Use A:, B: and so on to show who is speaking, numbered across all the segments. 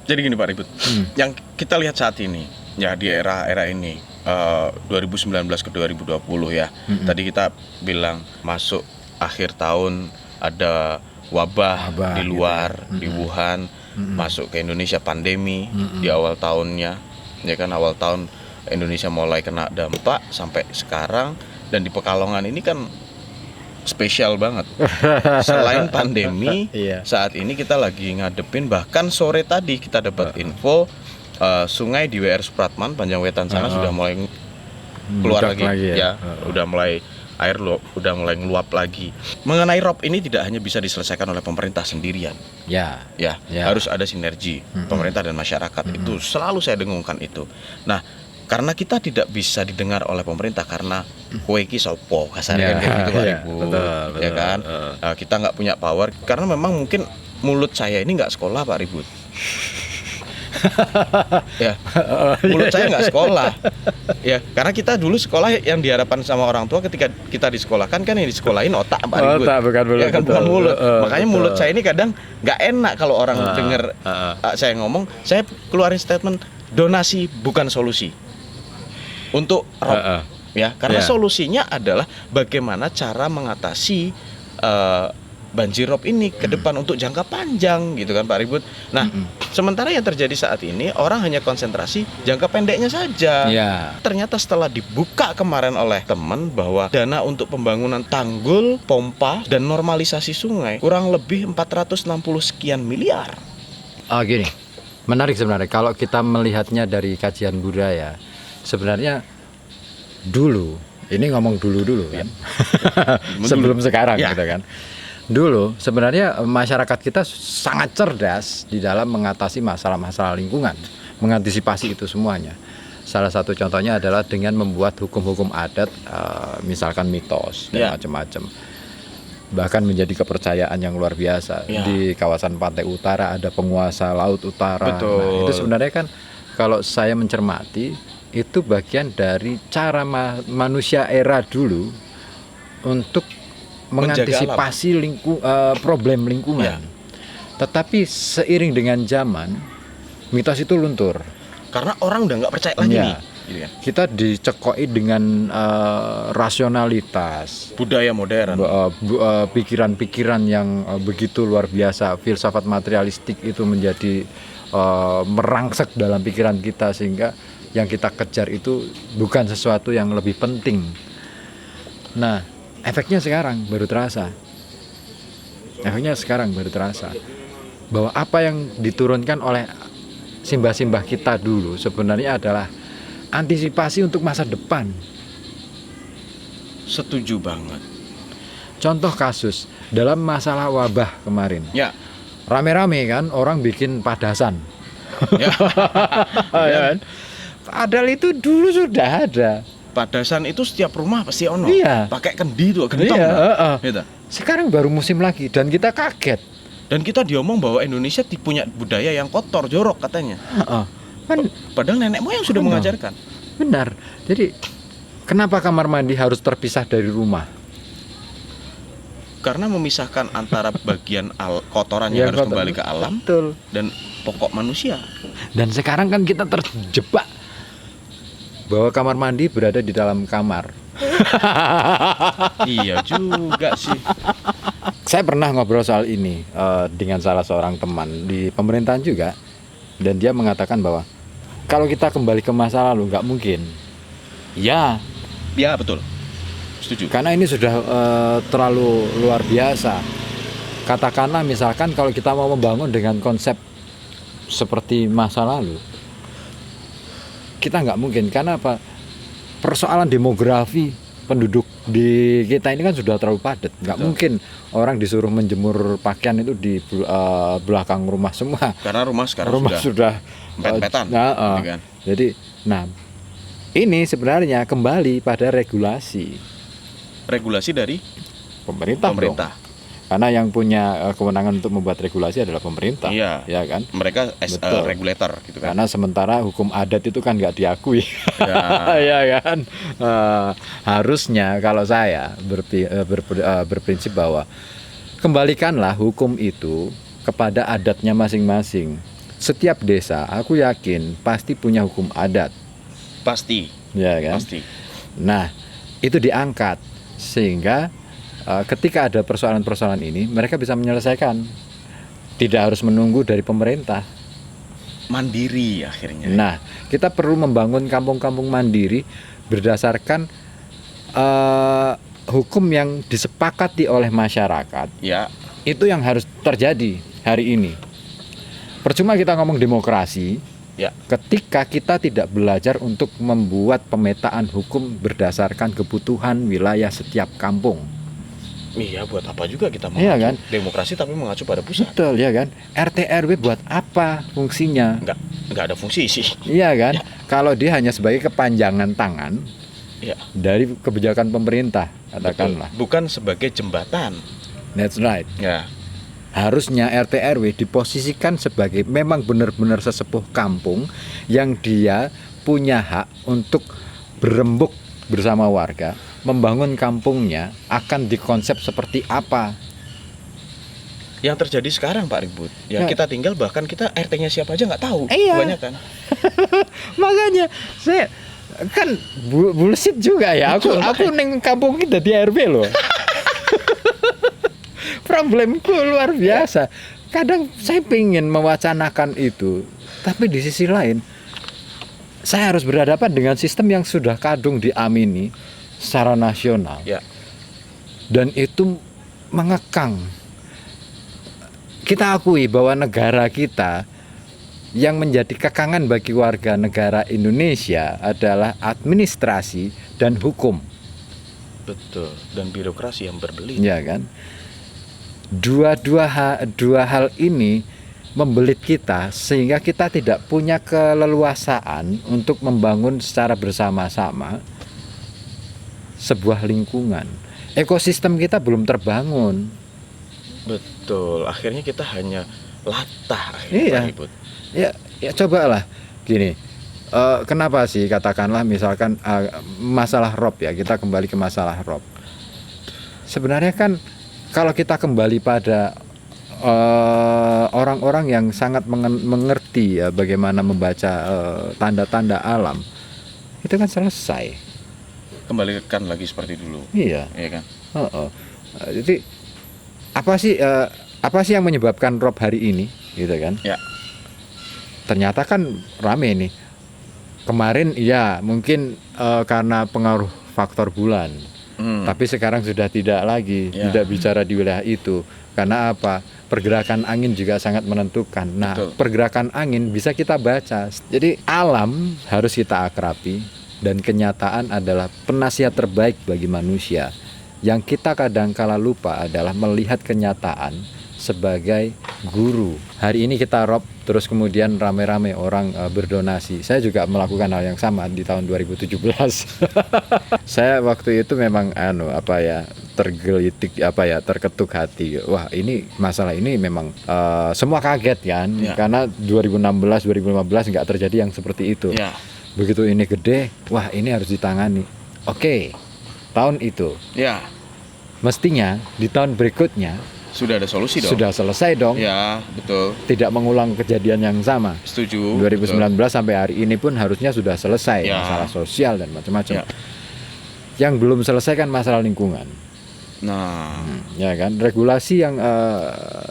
A: Jadi gini Pak Ribut, yang kita lihat saat ini, ya di era ini, 2019 ke 2020 ya. Tadi kita bilang masuk akhir tahun ada wabah di luar, gitu ya. Di Wuhan, masuk ke Indonesia pandemi di awal tahunnya. Ya kan, awal tahun Indonesia mulai kena dampak sampai sekarang, dan di Pekalongan ini kan spesial banget. Selain pandemi, saat ini kita lagi ngadepin, bahkan sore tadi kita dapat info sungai di WR Supratman Panjang Wetan sana sudah mulai keluar lagi ya. Udah mulai air udah mulai ngeluap lagi. Mengenai rob ini tidak hanya bisa diselesaikan oleh pemerintah sendirian. Ya. Harus ada sinergi pemerintah dan masyarakat. Itu selalu saya dengungkan itu. Nah, karena kita tidak bisa didengar oleh pemerintah karena kowe iki sopo kasarnya kan gitu Pak Ibu. Betul. Ya kan? Kita nggak punya power karena memang mungkin mulut saya ini nggak sekolah Pak Ribut. Ya, mulut saya nggak sekolah. Ya, karena kita dulu sekolah yang diharapkan sama orang tua ketika kita disekolahkan kan yang disekolahin otak Pak Ribut. Otak bukan mulut. Ya kan, bukan mulut. Makanya mulut saya ini kadang nggak enak kalau orang dengar saya ngomong. Saya keluarin statement donasi bukan solusi untuk rob, ya, karena solusinya adalah bagaimana cara mengatasi banjir rob ini ke depan untuk jangka panjang gitu kan Pak Ribut. Nah, sementara yang terjadi saat ini orang hanya konsentrasi jangka pendeknya saja. Ternyata setelah dibuka kemarin oleh teman bahwa dana untuk pembangunan tanggul, pompa dan normalisasi sungai kurang lebih 460 sekian miliar.
B: Gini, menarik sebenarnya kalau kita melihatnya dari kajian budaya. Sebenarnya dulu, ini ngomong dulu kan, sebelum sekarang gitu kan. Dulu sebenarnya masyarakat kita sangat cerdas di dalam mengatasi masalah-masalah lingkungan, mengantisipasi itu semuanya. Salah satu contohnya adalah dengan membuat hukum-hukum adat, misalkan mitos dan macam-macam. Bahkan menjadi kepercayaan yang luar biasa. Di kawasan pantai utara ada penguasa laut utara. Nah, itu sebenarnya kan kalau saya mencermati itu bagian dari cara manusia era dulu untuk mengantisipasi problem lingkungan. Tetapi seiring dengan zaman, mitos itu luntur.
A: Karena orang udah nggak percaya lagi nih.
B: Kita dicekoi dengan rasionalitas,
A: budaya modern,
B: pikiran-pikiran yang begitu luar biasa, filsafat materialistik itu menjadi merangsek dalam pikiran kita sehingga yang kita kejar itu bukan sesuatu yang lebih penting. Nah, efeknya sekarang baru terasa. Bahwa apa yang diturunkan oleh simbah-simbah kita dulu sebenarnya adalah antisipasi untuk masa depan.
A: Setuju banget.
B: Contoh kasus dalam masalah wabah kemarin. Rame-rame kan orang bikin padasan. Padahal itu dulu sudah ada.
A: Padasan itu setiap rumah pasti ono. Pakai kendi tuh, gentong.
B: Sekarang baru musim lagi dan kita kaget.
A: Dan kita diomong bahwa Indonesia punya budaya yang kotor, jorok katanya. Padahal nenek moyang sudah mengajarkan.
B: Benar. Jadi kenapa kamar mandi harus terpisah dari rumah?
A: Karena memisahkan antara bagian kotoran yang harus kembali ke alam dan pokok manusia.
B: Dan sekarang kan kita terjebak bahwa kamar mandi berada di dalam kamar.
A: Iya juga sih.
B: Saya pernah ngobrol soal ini dengan salah seorang teman di pemerintahan juga, dan dia mengatakan bahwa kalau kita kembali ke masa lalu nggak mungkin. Ya
A: betul. Setuju.
B: Karena ini sudah terlalu luar biasa. Katakanlah misalkan kalau kita mau membangun dengan konsep seperti masa lalu, kita nggak mungkin. Karena apa? Persoalan demografi penduduk di kita ini kan sudah terlalu padat. Nggak mungkin orang disuruh menjemur pakaian itu di belakang rumah semua.
A: Karena rumah sekarang sudah pet-petan.
B: Jadi, ini sebenarnya kembali pada regulasi
A: dari pemerintah.
B: Karena yang punya kewenangan untuk membuat regulasi adalah pemerintah, ya kan?
A: Mereka as regulator gitu kan.
B: Karena sementara hukum adat itu kan nggak diakui, ya kan? Harusnya kalau saya berprinsip bahwa kembalikanlah hukum itu kepada adatnya masing-masing. setiap desa aku yakin pasti punya hukum adat,
A: Pasti,
B: ya kan?
A: pasti.
B: Nah, itu diangkat sehingga ketika ada persoalan-persoalan ini mereka bisa menyelesaikan, tidak harus menunggu dari pemerintah.
A: Mandiri akhirnya.
B: Nah, kita perlu membangun kampung-kampung mandiri berdasarkan hukum yang disepakati oleh masyarakat.
A: Ya,
B: Itu yang harus terjadi hari ini. Percuma kita ngomong demokrasi
A: ya.
B: ketika kita tidak belajar untuk membuat pemetaan hukum berdasarkan kebutuhan wilayah setiap kampung.
A: Iya, buat apa juga kita mau
B: Iya kan?
A: demokrasi tapi mengacu pada pusat?
B: Betul ya kan? RT RW buat apa fungsinya?
A: Nggak ada fungsi sih.
B: Iya kan? Kalau dia hanya sebagai kepanjangan tangan
A: Ya,
B: dari kebijakan pemerintah,
A: betul.
B: katakanlah.
A: Bukan sebagai jembatan.
B: That's right.
A: Ya,
B: Harusnya RT RW diposisikan sebagai memang benar-benar sesepuh kampung yang dia punya hak untuk berembuk bersama warga, membangun kampungnya akan dikonsep seperti apa.
A: yang terjadi sekarang Pak Ribut, ya
B: Ya.
A: kita tinggal bahkan kita RT-nya siapa aja nggak tahu.
B: Iya.
A: Banyak kan?
B: Makanya saya kan bullshit juga ya. Aku neng kampung kita di RW loh. Problemku luar biasa. Kadang saya pengen mewacanakan itu, tapi di sisi lain saya harus berhadapan dengan sistem yang sudah kadung diamini secara nasional.
A: Ya,
B: Dan itu mengekang. Kita akui bahwa negara kita yang menjadi kekangan bagi warga negara Indonesia adalah administrasi dan hukum,
A: betul. Dan birokrasi yang berbelit.
B: ya kan? Dua hal ini membelit kita sehingga kita tidak punya keleluasaan untuk membangun secara bersama-sama sebuah lingkungan. Ekosistem kita belum terbangun.
A: Betul. Akhirnya kita hanya latah akhirnya
B: Iya.
A: Pak Ribut.
B: Ya cobalah gini. Kenapa sih katakanlah misalkan masalah rob ya, kita kembali ke masalah rob. Sebenarnya kan kalau kita kembali pada orang-orang yang sangat mengerti ya bagaimana membaca tanda-tanda alam, itu kan selesai.
A: Kembalikan lagi seperti dulu.
B: Iya.
A: Iya kan?
B: Jadi apa sih yang menyebabkan rob hari ini, gitu kan?
A: Ya.
B: Ternyata kan rame nih. Kemarin ya mungkin karena pengaruh faktor bulan. Tapi sekarang sudah tidak lagi,
A: Ya.
B: tidak bicara di wilayah itu. Karena apa? Pergerakan angin juga sangat menentukan. Nah,
A: Betul.
B: pergerakan angin bisa kita baca. Jadi alam harus kita akrabi dan kenyataan adalah penasihat terbaik bagi manusia. Yang kita kadang-kala lupa adalah melihat kenyataan sebagai guru. Hari ini kita rob, terus kemudian rame-rame orang berdonasi. Saya juga melakukan hal yang sama di tahun 2017. Saya waktu itu memang tergelitik terketuk hati. Wah, ini masalah ini memang semua kaget kan,
A: Ya.
B: karena 2016 2015 nggak terjadi yang seperti itu.
A: Ya.
B: Begitu ini gede, wah ini harus ditangani. Oke, tahun itu
A: Ya.
B: mestinya di tahun berikutnya
A: Sudah ada solusi dong.
B: sudah selesai dong.
A: Ya, betul.
B: Tidak mengulang kejadian yang sama.
A: Setuju.
B: 2019 sampai hari ini pun harusnya sudah selesai
A: Ya.
B: masalah sosial dan macam-macam.
A: Ya.
B: Yang belum selesai kan masalah lingkungan.
A: Nah,
B: Ya kan, regulasi yang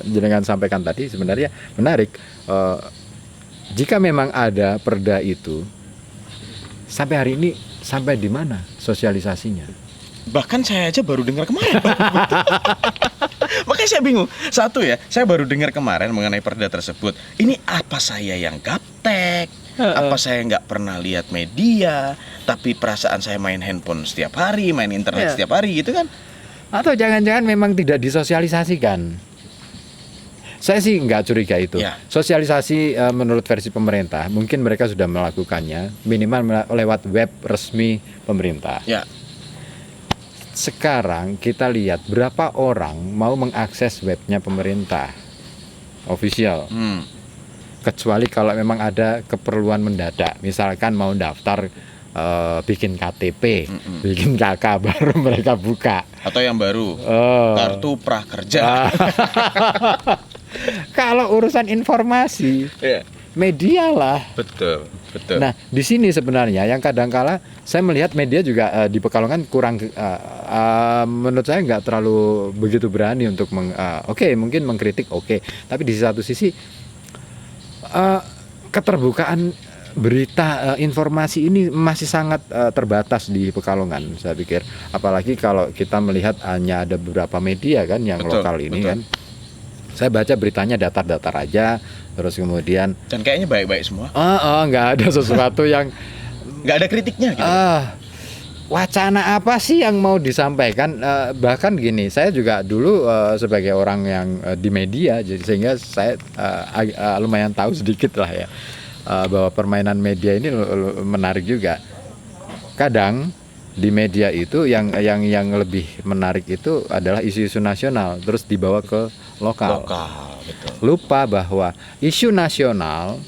B: jenengan sampaikan tadi sebenarnya menarik. Jika memang ada perda itu, sampai hari ini sampai di mana sosialisasinya?
A: bahkan saya aja baru dengar kemarin. Makanya saya bingung. Satu ya, saya baru dengar kemarin mengenai perda tersebut. Ini apa saya yang gaptek? Apa saya nggak pernah lihat media? Tapi perasaan saya main handphone setiap hari, main internet setiap hari gitu kan?
B: Atau jangan-jangan memang tidak disosialisasikan? Saya sih nggak curiga itu.
A: Ya.
B: Sosialisasi menurut versi pemerintah, mungkin mereka sudah melakukannya minimal lewat web resmi pemerintah.
A: Ya,
B: Sekarang kita lihat berapa orang mau mengakses webnya pemerintah official. Kecuali kalau memang ada keperluan mendadak, misalkan mau daftar bikin KTP, bikin KK baru mereka buka.
A: atau yang baru, kartu prakerja.
B: Kalau urusan informasi,
A: Ya.
B: media lah.
A: Betul, betul.
B: Nah, di sini sebenarnya yang kadangkala saya melihat media juga di Pekalongan kurang, menurut saya nggak terlalu begitu berani untuk oke, mungkin mengkritik, oke. Tapi di satu sisi keterbukaan berita informasi ini masih sangat terbatas di Pekalongan, saya pikir. Apalagi kalau kita melihat hanya ada beberapa media kan yang
A: Betul,
B: lokal ini
A: betul.
B: kan. Saya baca beritanya datar-datar aja, terus kemudian
A: Dan kayaknya baik-baik semua.
B: nggak ada sesuatu yang
A: Nggak ada kritiknya gitu.
B: wacana apa sih yang mau disampaikan. Bahkan gini, saya juga dulu sebagai orang yang di media, jadi sehingga saya lumayan tahu sedikit lah ya, bahwa permainan media ini menarik juga. Kadang di media itu yang lebih menarik itu adalah isu-isu nasional terus dibawa ke lokal.
A: Betul.
B: Lupa bahwa isu nasional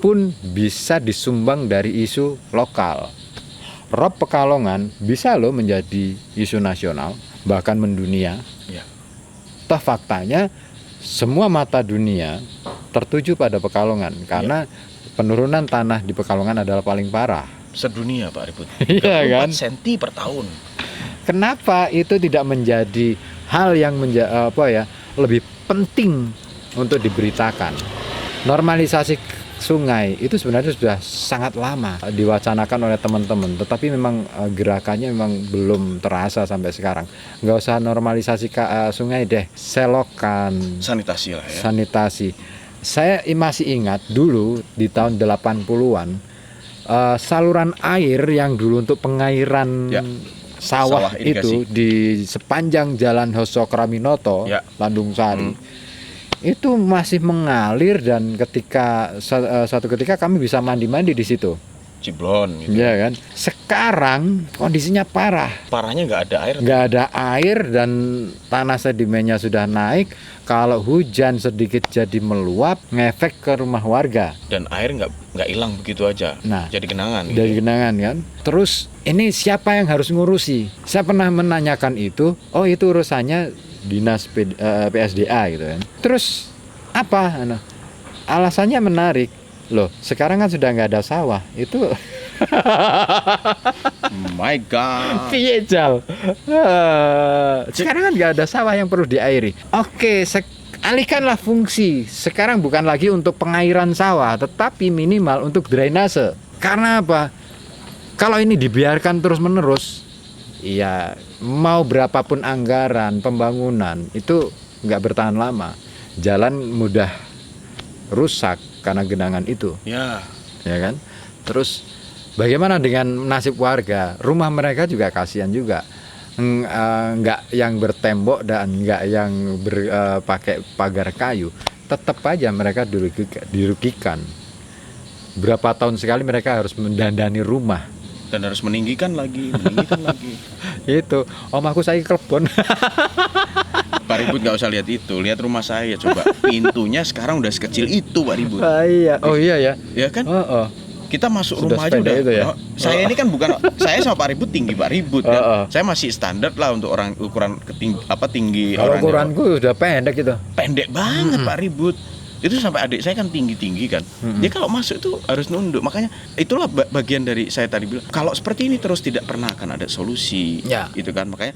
B: pun bisa disumbang dari isu lokal. Rob Pekalongan bisa loh menjadi isu nasional, bahkan mendunia.
A: Ya.
B: Toh faktanya semua mata dunia tertuju pada Pekalongan karena penurunan tanah di Pekalongan adalah paling parah.
A: Sedunia Pak Ribut.
B: Iya kan?
A: 24 senti per tahun.
B: Kenapa itu tidak menjadi hal yang lebih penting untuk diberitakan? Normalisasi sungai itu sebenarnya sudah sangat lama diwacanakan oleh teman-teman, tetapi memang gerakannya memang belum terasa sampai sekarang. Nggak usah normalisasi sungai deh, selokan,
A: Sanitasi lah ya.
B: sanitasi. Saya masih ingat dulu di tahun 80-an saluran air yang dulu untuk pengairan sawah
A: irigasi.
B: itu di sepanjang Jalan Hosokraminoto, Landung Sari, itu masih mengalir dan suatu ketika kami bisa mandi-mandi di situ.
A: Ciblon gitu.
B: Ya kan. Sekarang kondisinya parah.
A: Parahnya nggak ada air.
B: Nggak ada air dan tanah sedimennya sudah naik. Kalau hujan sedikit jadi meluap, ngefek ke rumah warga.
A: Dan air nggak hilang begitu aja.
B: Nah,
A: jadi genangan.
B: Jadi genangan kan. Terus ini siapa yang harus ngurusi? Saya pernah menanyakan itu. Oh, itu urusannya dinas PSDA gitu kan. Terus apa? Alasannya menarik. Loh, sekarang kan sudah nggak ada sawah. Itu
A: My God.
B: piye Jal? Sekarang kan nggak ada sawah yang perlu diairi. Oke, alihkanlah fungsi. Sekarang bukan lagi untuk pengairan sawah, tetapi minimal untuk drainase. Karena apa? Kalau ini dibiarkan terus-menerus, ya mau berapapun anggaran pembangunan itu nggak bertahan lama. Jalan mudah rusak karena genangan itu. Ya kan? Terus bagaimana dengan nasib warga? Rumah mereka juga kasihan juga. Nggak yang bertembok dan nggak yang pakai pagar kayu. Tetap aja mereka dirugikan. Berapa tahun sekali mereka harus mendandani rumah.
A: Dan harus meninggikan lagi.
B: Itu, om aku saya kebon.
A: Pak Ribut nggak usah lihat itu, lihat rumah saya coba. Pintunya sekarang udah sekecil itu Pak Ribut.
B: Iya. Oh iya ya.
A: Ya kan? Kita masuk
B: Sudah
A: rumah aja udah.
B: itu ya?
A: Saya ini kan bukan, saya sama Pak Ribut tinggi Pak Ribut kan. Saya masih standar lah untuk orang ukuran tinggi
B: Kalau
A: orang.
B: ukuranku sudah pendek gitu.
A: Pendek banget Pak Ribut. Itu sampai adik saya kan tinggi kan. Dia kalau masuk itu harus nunduk. Makanya itulah bagian dari saya tadi bilang. Kalau seperti ini terus tidak pernah akan ada solusi.
B: Ya.
A: Gitu kan. Makanya